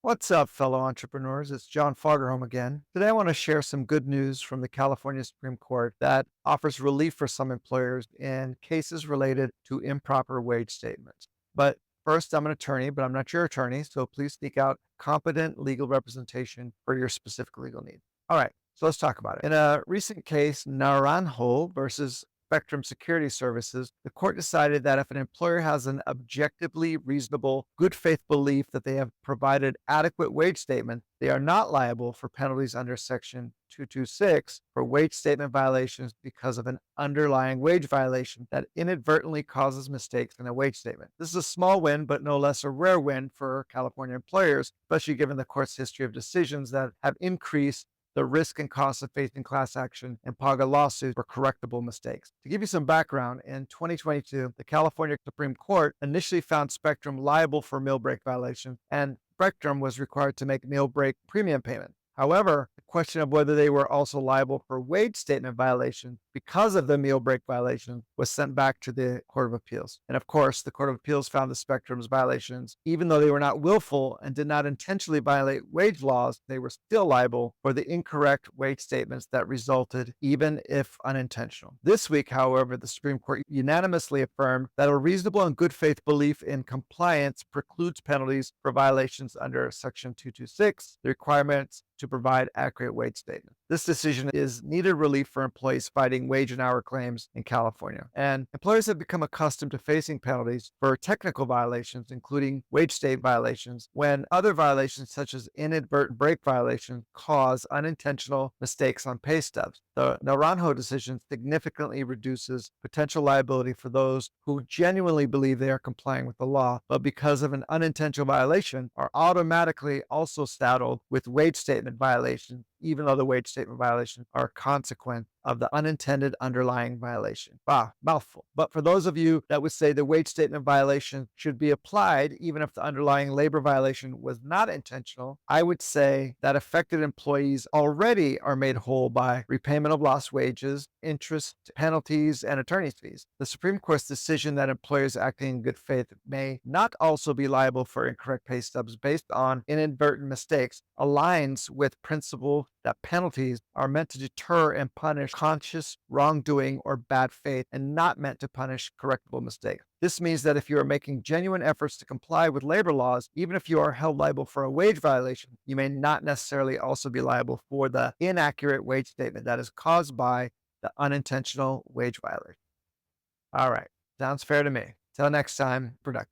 What's up, fellow entrepreneurs? It's John Fagerholm again. Today, I want to share some good news from the California Supreme Court that offers relief for some employers in cases related to improper wage statements. But first, I'm an attorney, but I'm not your attorney, so please seek out competent legal representation for your specific legal needs. All right, so let's talk about it. In a recent case, Naranjo versus Spectrum Security Services, the court decided that if an employer has an objectively reasonable, good faith belief that they have provided adequate wage statement, they are not liable for penalties under Section 226 for wage statement violations because of an underlying wage violation that inadvertently causes mistakes in a wage statement. This is a small win, but no less a rare win for California employers, especially given the court's history of decisions that have increased the risk and cost of facing class action and PAGA lawsuits for correctable mistakes. To give you some background, in 2022, the California Supreme Court initially found Spectrum liable for meal break violations, and Spectrum was required to make meal break premium payment. However, the question of whether they were also liable for wage statement violation because of the meal break violation was sent back to the Court of Appeals. And of course, the Court of Appeals found the Spectrum's violations, even though they were not willful and did not intentionally violate wage laws, they were still liable for the incorrect wage statements that resulted, even if unintentional. This week, however, the Supreme Court unanimously affirmed that a reasonable and good faith belief in compliance precludes penalties for violations under Section 226, the requirements to provide accurate wage statements. This decision is needed relief for employees fighting wage and hour claims in California. And employers have become accustomed to facing penalties for technical violations, including wage statement violations, when other violations such as inadvertent break violations cause unintentional mistakes on pay stubs. The Naranjo decision significantly reduces potential liability for those who genuinely believe they are complying with the law, but because of an unintentional violation are automatically also saddled with wage statement violations, even though the wage statement violations are a consequence of the unintended underlying violation. Wow, mouthful. But for those of you that would say the wage statement violation should be applied even if the underlying labor violation was not intentional, I would say that affected employees already are made whole by repayment of lost wages, interest, penalties, and attorney's fees. The Supreme Court's decision that employers acting in good faith may not also be liable for incorrect pay stubs based on inadvertent mistakes aligns with principle that penalties are meant to deter and punish conscious wrongdoing or bad faith and not meant to punish correctable mistakes. This means that if you are making genuine efforts to comply with labor laws, even if you are held liable for a wage violation, you may not necessarily also be liable for the inaccurate wage statement that is caused by the unintentional wage violation. All right. Sounds fair to me. Till next time, productive.